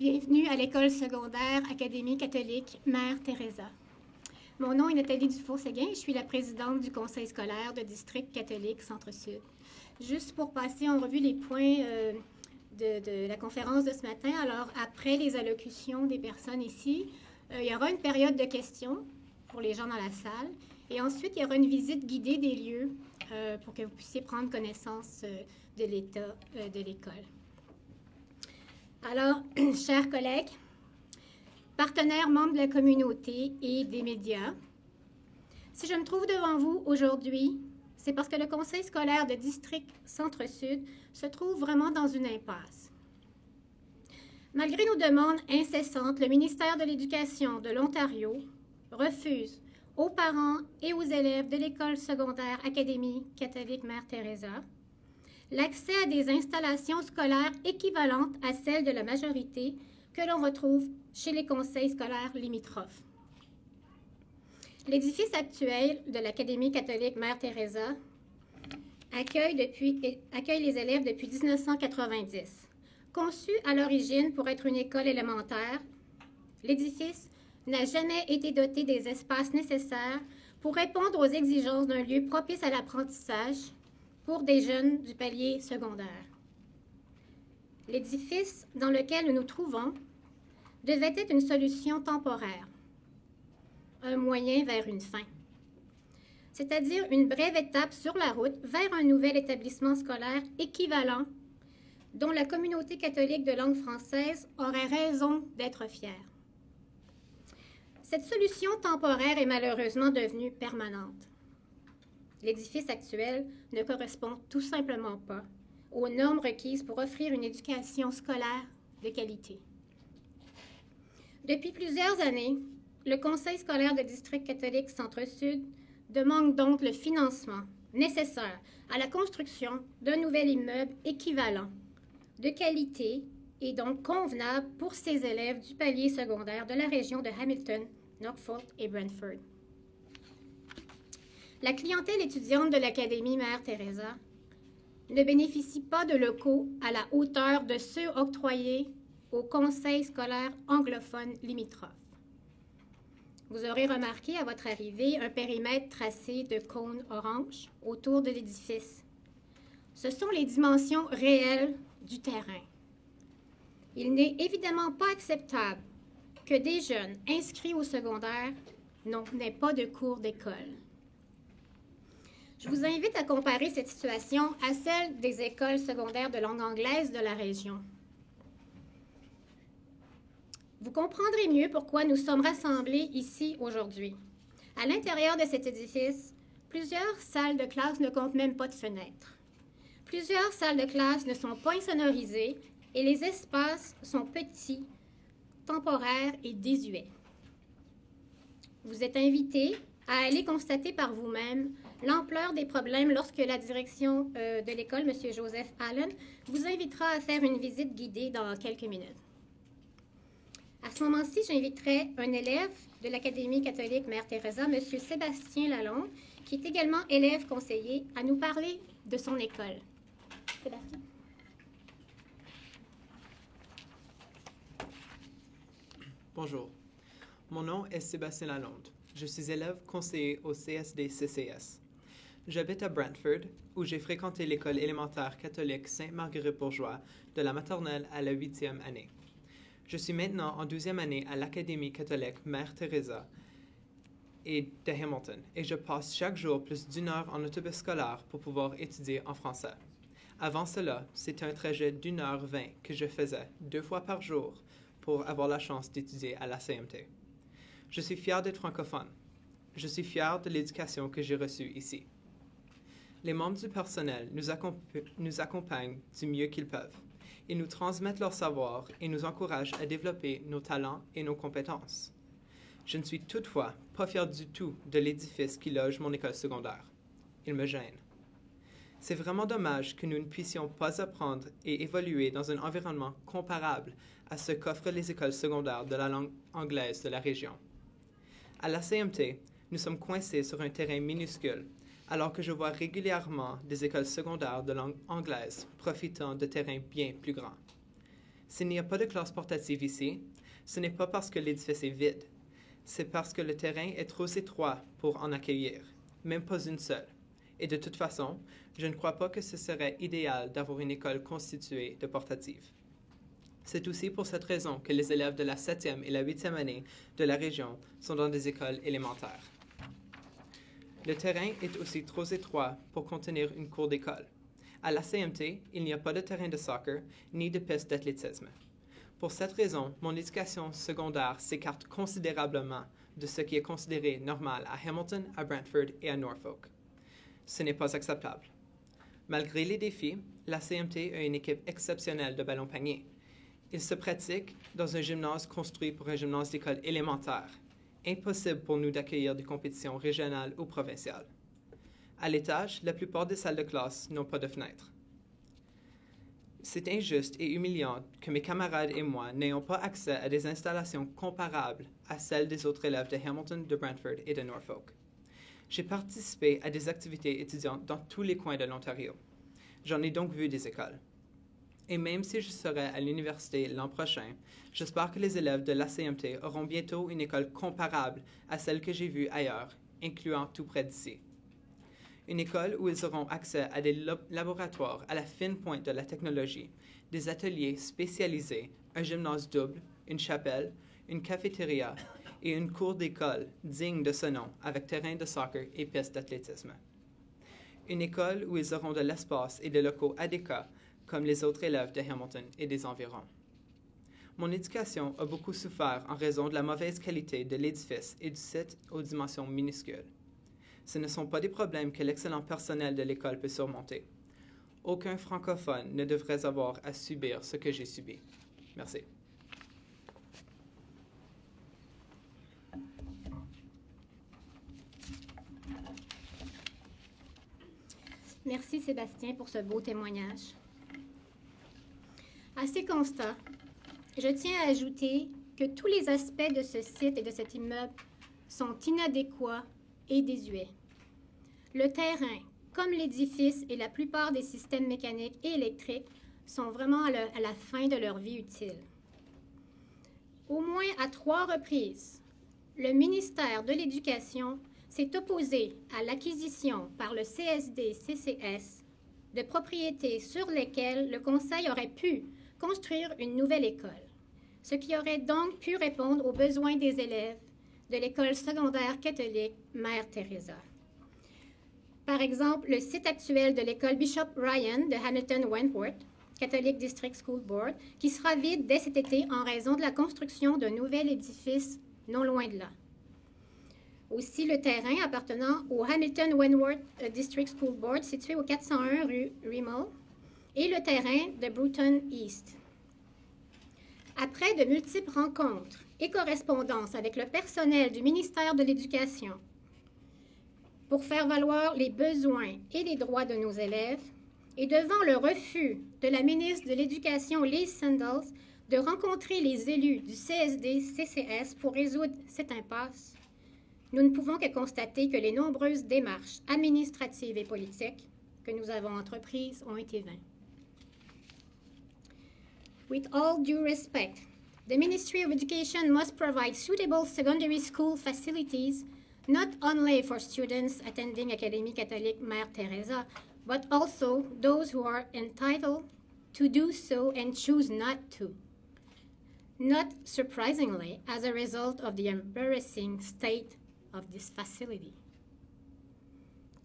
Bienvenue à l'école secondaire Académie catholique Mère Teresa. Mon nom est Nathalie Dufour-Séguin, je suis la présidente du conseil scolaire de district catholique Centre-Sud. Juste pour passer en revue les points de la conférence de ce matin, alors après les allocutions des personnes ici, il y aura une période de questions pour les gens dans la salle et ensuite il y aura une visite guidée des lieux pour que vous puissiez prendre connaissance de l'état de l'école. Alors, chers collègues, partenaires membres de la communauté et des médias, si je me trouve devant vous aujourd'hui, c'est parce que le conseil scolaire de district Centre-Sud se trouve vraiment dans une impasse. Malgré nos demandes incessantes, le ministère de l'Éducation de l'Ontario refuse aux parents et aux élèves de l'école secondaire Académie catholique Mère Teresa l'accès à des installations scolaires équivalentes à celles de la majorité que l'on retrouve chez les conseils scolaires limitrophes. L'édifice actuel de l'Académie catholique Mère Teresa accueille les élèves depuis 1990. Conçu à l'origine pour être une école élémentaire, l'édifice n'a jamais été doté des espaces nécessaires pour répondre aux exigences d'un lieu propice à l'apprentissage pour des jeunes du palier secondaire. L'édifice dans lequel nous nous trouvons devait être une solution temporaire, un moyen vers une fin, c'est-à-dire une brève étape sur la route vers un nouvel établissement scolaire équivalent dont la communauté catholique de langue française aurait raison d'être fière. Cette solution temporaire est malheureusement devenue permanente. L'édifice actuel ne correspond tout simplement pas aux normes requises pour offrir une éducation scolaire de qualité. Depuis plusieurs années, le Conseil scolaire de district catholique Centre-Sud demande donc le financement nécessaire à la construction d'un nouvel immeuble équivalent, de qualité et donc convenable pour ses élèves du palier secondaire de la région de Hamilton, Norfolk et Brantford. La clientèle étudiante de l'Académie Mère Teresa ne bénéficie pas de locaux à la hauteur de ceux octroyés au conseil scolaire anglophone limitrophe. Vous aurez remarqué à votre arrivée un périmètre tracé de cônes orange autour de l'édifice. Ce sont les dimensions réelles du terrain. Il n'est évidemment pas acceptable que des jeunes inscrits au secondaire n'aient pas de cours d'école. Je vous invite à comparer cette situation à celle des écoles secondaires de langue anglaise de la région. Vous comprendrez mieux pourquoi nous sommes rassemblés ici aujourd'hui. À l'intérieur de cet édifice, plusieurs salles de classe ne comptent même pas de fenêtres. Plusieurs salles de classe ne sont pas insonorisées et les espaces sont petits, temporaires et désuets. Vous êtes invités à aller constater par vous-même l'ampleur des problèmes lorsque la direction de l'école, M. Joseph Allen, vous invitera à faire une visite guidée dans quelques minutes. À ce moment-ci, j'inviterai un élève de l'Académie catholique Mère Teresa, M. Sébastien Lalonde, qui est également élève conseiller, à nous parler de son école. Sébastien. Bonjour, mon nom est Sébastien Lalonde. Je suis élève conseiller au CSD-CCS. J'habite à Brantford, où j'ai fréquenté l'école élémentaire catholique Sainte-Marguerite-Bourgeois de la maternelle à la 8e année. Je suis maintenant en 12e année à l'Académie catholique Mère Teresa de Hamilton et je passe chaque jour plus d'1 heure en autobus scolaire pour pouvoir étudier en français. Avant cela, c'était un trajet d'1h20 que je faisais 2 fois par jour pour avoir la chance d'étudier à la CMT. Je suis fier d'être francophone. Je suis fier de l'éducation que j'ai reçue ici. Les membres du personnel nous accompagnent du mieux qu'ils peuvent. Ils nous transmettent leur savoir et nous encouragent à développer nos talents et nos compétences. Je ne suis toutefois pas fier du tout de l'édifice qui loge mon école secondaire. Il me gêne. C'est vraiment dommage que nous ne puissions pas apprendre et évoluer dans un environnement comparable à ce qu'offrent les écoles secondaires de la langue anglaise de la région. À la CMT, nous sommes coincés sur un terrain minuscule, alors que je vois régulièrement des écoles secondaires de langue anglaise profitant de terrains bien plus grands. S'il n'y a pas de classe portative ici, ce n'est pas parce que l'édifice est vide. C'est parce que le terrain est trop étroit pour en accueillir, même pas une seule. Et de toute façon, je ne crois pas que ce serait idéal d'avoir une école constituée de portatives. C'est aussi pour cette raison que les élèves de la 7e et la 8e année de la région sont dans des écoles élémentaires. Le terrain est aussi trop étroit pour contenir une cour d'école. À la CMT, il n'y a pas de terrain de soccer ni de piste d'athlétisme. Pour cette raison, mon éducation secondaire s'écarte considérablement de ce qui est considéré normal à Hamilton, à Brantford et à Norfolk. Ce n'est pas acceptable. Malgré les défis, la CMT a une équipe exceptionnelle de ballon-panier. Il se pratique dans un gymnase construit pour un gymnase d'école élémentaire. Impossible pour nous d'accueillir des compétitions régionales ou provinciales. À l'étage, la plupart des salles de classe n'ont pas de fenêtres. C'est injuste et humiliant que mes camarades et moi n'ayons pas accès à des installations comparables à celles des autres élèves de Hamilton, de Brantford et de Norfolk. J'ai participé à des activités étudiantes dans tous les coins de l'Ontario. J'en ai donc vu des écoles. Et même si je serai à l'université l'an prochain, j'espère que les élèves de l'ACMT auront bientôt une école comparable à celle que j'ai vue ailleurs, incluant tout près d'ici. Une école où ils auront accès à des laboratoires à la fine pointe de la technologie, des ateliers spécialisés, un gymnase double, une chapelle, une cafétéria et une cour d'école digne de ce nom avec terrain de soccer et piste d'athlétisme. Une école où ils auront de l'espace et des locaux adéquats comme les autres élèves de Hamilton et des environs. Mon éducation a beaucoup souffert en raison de la mauvaise qualité de l'édifice et du site aux dimensions minuscules. Ce ne sont pas des problèmes que l'excellent personnel de l'école peut surmonter. Aucun francophone ne devrait avoir à subir ce que j'ai subi. Merci. Merci Sébastien pour ce beau témoignage. À ces constats, je tiens à ajouter que tous les aspects de ce site et de cet immeuble sont inadéquats et désuets. Le terrain, comme l'édifice et la plupart des systèmes mécaniques et électriques, sont vraiment à la fin de leur vie utile. Au moins à 3 reprises, le ministère de l'Éducation s'est opposé à l'acquisition par le CSD-CCS de propriétés sur lesquelles le Conseil aurait pu construire une nouvelle école, ce qui aurait donc pu répondre aux besoins des élèves de l'école secondaire catholique Mère Teresa. Par exemple, le site actuel de l'école Bishop Ryan de Hamilton-Wentworth, Catholic District School Board, qui sera vide dès cet été en raison de la construction d'un nouvel édifice non loin de là. Aussi, le terrain appartenant au Hamilton-Wentworth District School Board, situé au 401 rue Rimmel, et le terrain de Bruton East. Après de multiples rencontres et correspondances avec le personnel du ministère de l'Éducation pour faire valoir les besoins et les droits de nos élèves, et devant le refus de la ministre de l'Éducation, Liz Sandals, de rencontrer les élus du CSD-CCS pour résoudre cette impasse, nous ne pouvons que constater que les nombreuses démarches administratives et politiques que nous avons entreprises ont été vaines. With all due respect, the Ministry of Education must provide suitable secondary school facilities not only for students attending Académie catholique Mère Teresa, but also those who are entitled to do so and choose not to. Not surprisingly, as a result of the embarrassing state of this facility.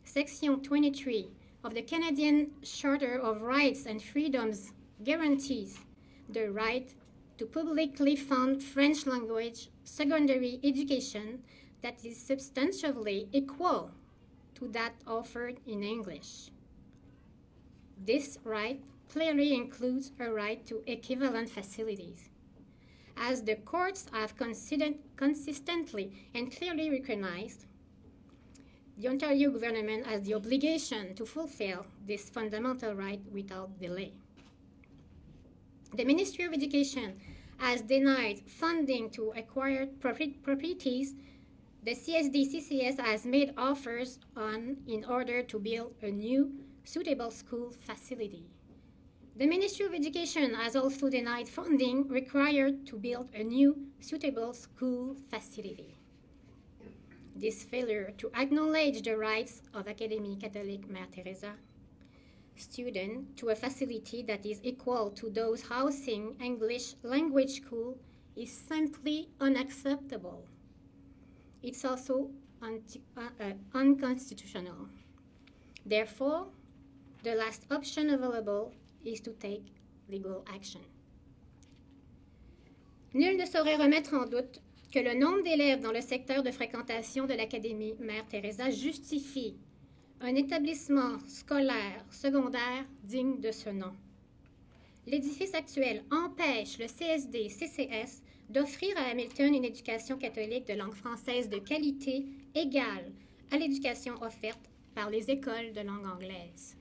Section 23 of the Canadian Charter of Rights and Freedoms guarantees the right to publicly fund French language secondary education that is substantially equal to that offered in English. This right clearly includes a right to equivalent facilities. As the courts have consistently and clearly recognized, the Ontario government has the obligation to fulfill this fundamental right without delay. The Ministry of Education has denied funding to acquired properties the CSD-CCS has made offers on in order to build a new suitable school facility. The Ministry of Education has also denied funding required to build a new suitable school facility. This failure to acknowledge the rights of Académie Catholique Mère Teresa students to a facility that is equal to those housing English language school is simply unacceptable. It's also unconstitutional. Therefore, the last option available is to take legal action. Nul ne saurait remettre en doute que le nombre d'élèves dans le secteur de fréquentation de l'Académie Mère Teresa justifie un établissement scolaire secondaire digne de ce nom. L'édifice actuel empêche le CSD-CCS d'offrir à Hamilton une éducation catholique de langue française de qualité égale à l'éducation offerte par les écoles de langue anglaise.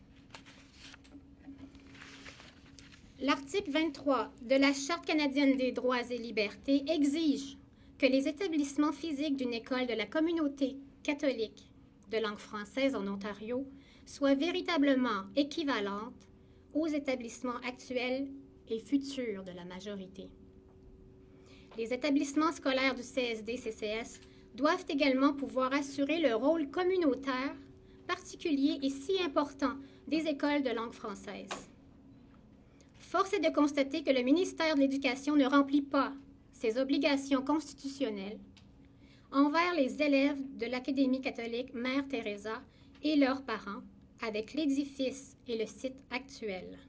L'article 23 de la Charte canadienne des droits et libertés exige que les établissements physiques d'une école de la communauté catholique de langue française en Ontario soient véritablement équivalentes aux établissements actuels et futurs de la majorité. Les établissements scolaires du CSD-CCS doivent également pouvoir assurer le rôle communautaire particulier et si important des écoles de langue française. Force est de constater que le ministère de l'Éducation ne remplit pas ses obligations constitutionnelles envers les élèves de l'Académie catholique Mère Teresa et leurs parents avec l'édifice et le site actuel.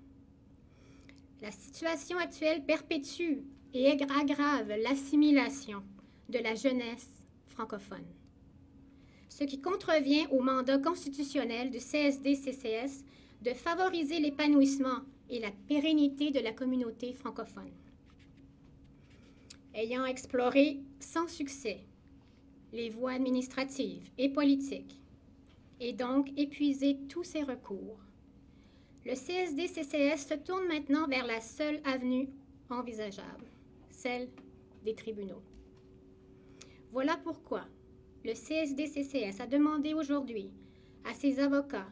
La situation actuelle perpétue et aggrave l'assimilation de la jeunesse francophone, ce qui contrevient au mandat constitutionnel du CSD-CCS de favoriser l'épanouissement et la pérennité de la communauté francophone. Ayant exploré sans succès les voies administratives et politiques, et donc épuisé tous ses recours, le CSD-CCS se tourne maintenant vers la seule avenue envisageable, celle des tribunaux. Voilà pourquoi le CSD-CCS a demandé aujourd'hui à ses avocats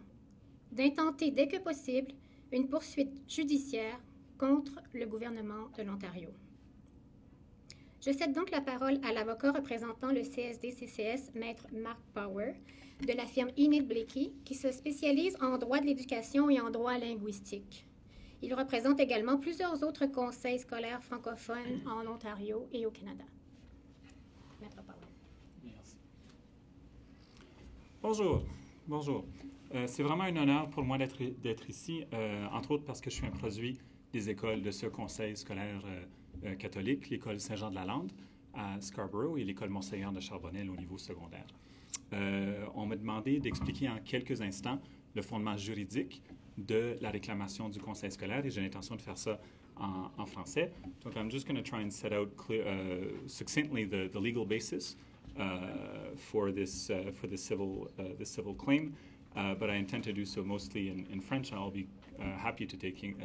d'intenter dès que possible une poursuite judiciaire contre le gouvernement de l'Ontario. Je cède donc la parole à l'avocat représentant le CSD-CCS, Maître Mark Power, de la firme Enid Blakey, qui se spécialise en droit de l'éducation et en droit linguistique. Il représente également plusieurs autres conseils scolaires francophones en Ontario et au Canada. Maître Power. Merci. Bonjour. Bonjour. C'est vraiment un honneur pour moi d'être ici, entre autres parce que je suis un produit des écoles de ce conseil scolaire catholique, l'école Saint-Jean-de-la-Lande à Scarborough et l'école Monseigneur de Charbonnel au niveau secondaire. On m'a demandé d'expliquer en quelques instants le fondement juridique de la réclamation du conseil scolaire et j'ai l'intention de faire ça en français. Donc, I'm just going to try and set out succinctly the legal basis for this civil claim. But I intend to do so mostly in French, and I'll be happy to take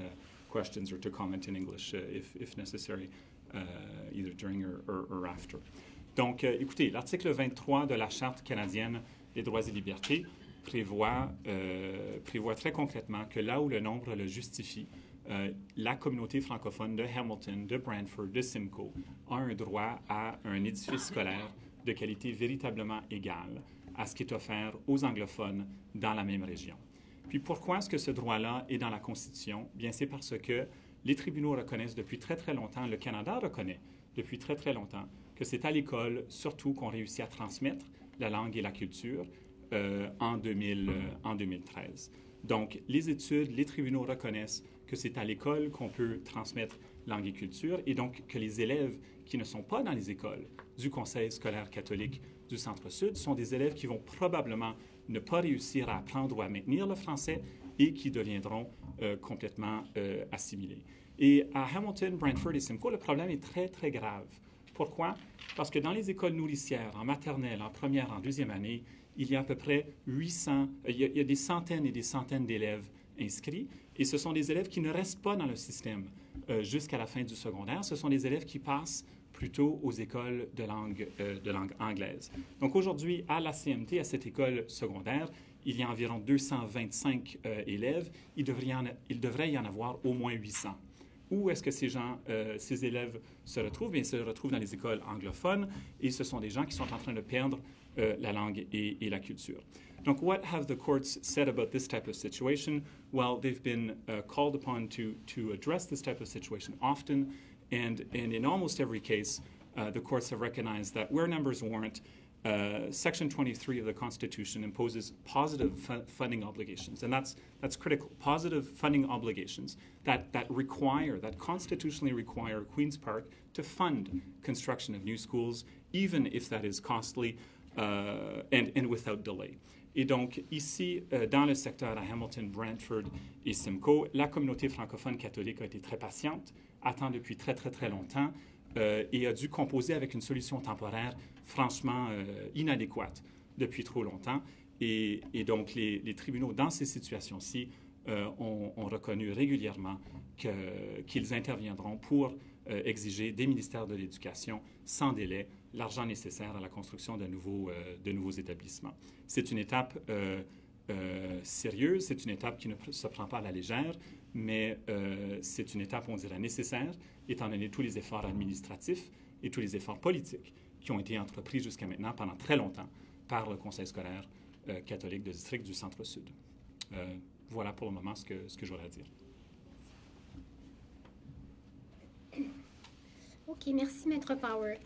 questions or to comment in English if necessary, either during or after. Donc, écoutez, l'article 23 de la Charte canadienne des droits et libertés prévoit très concrètement que là où le nombre le justifie, la communauté francophone de Hamilton, de Brantford, de Simcoe a un droit à un édifice scolaire de qualité véritablement égale à ce qui est offert aux anglophones dans la même région. Puis pourquoi est-ce que ce droit-là est dans la Constitution? Bien, c'est parce que les tribunaux reconnaissent depuis très, très longtemps, le Canada reconnaît depuis très, très longtemps, que c'est à l'école, surtout, qu'on réussit à transmettre la langue et la culture en 2013. Donc, les études, les tribunaux reconnaissent que c'est à l'école qu'on peut transmettre langue et culture, et donc que les élèves qui ne sont pas dans les écoles du Conseil scolaire catholique du Centre-Sud sont des élèves qui vont probablement ne pas réussir à apprendre ou à maintenir le français et qui deviendront complètement assimilés. Et à Hamilton, Brantford et Simcoe, le problème est très, très grave. Pourquoi? Parce que dans les écoles nourricières, en maternelle, en première, en deuxième année, il y a à peu près 800, il y a des centaines et des centaines d'élèves inscrits, et ce sont des élèves qui ne restent pas dans le système jusqu'à la fin du secondaire. Ce sont des élèves qui passent plutôt aux écoles de langue anglaise. Donc aujourd'hui, à la CMT, à cette école secondaire, il y a environ 225 élèves, il devrait y en avoir au moins 800. Où est-ce que ces élèves se retrouvent? Bien, ils se retrouvent dans les écoles anglophones et ce sont des gens qui sont en train de perdre la langue et la culture. Donc, what have the courts said about this type of situation? Well, they've been called upon to address this type of situation often, and in almost every case, the courts have recognized that where numbers warrant, Section 23 of the Constitution imposes positive funding obligations, and that's critical. Positive funding obligations that constitutionally require Queen's Park to fund construction of new schools, even if that is costly and without delay. Et donc, ici, dans le secteur à Hamilton, Brantford et Simcoe, la communauté francophone catholique a été très patiente, attend depuis très, très, très longtemps et a dû composer avec une solution temporaire franchement inadéquate depuis trop longtemps. Et donc, les tribunaux, dans ces situations-ci, ont reconnu régulièrement qu'ils interviendront pour exiger des ministères de l'Éducation sans délai l'argent nécessaire à la construction de nouveaux établissements. C'est une étape sérieuse, c'est une étape qui ne se prend pas à la légère, mais c'est une étape, on dirait, nécessaire, étant donné tous les efforts administratifs et tous les efforts politiques qui ont été entrepris jusqu'à maintenant, pendant très longtemps, par le Conseil scolaire catholique de district du Centre-Sud. Voilà pour le moment ce que j'aurais à dire. OK, merci, Maître Power.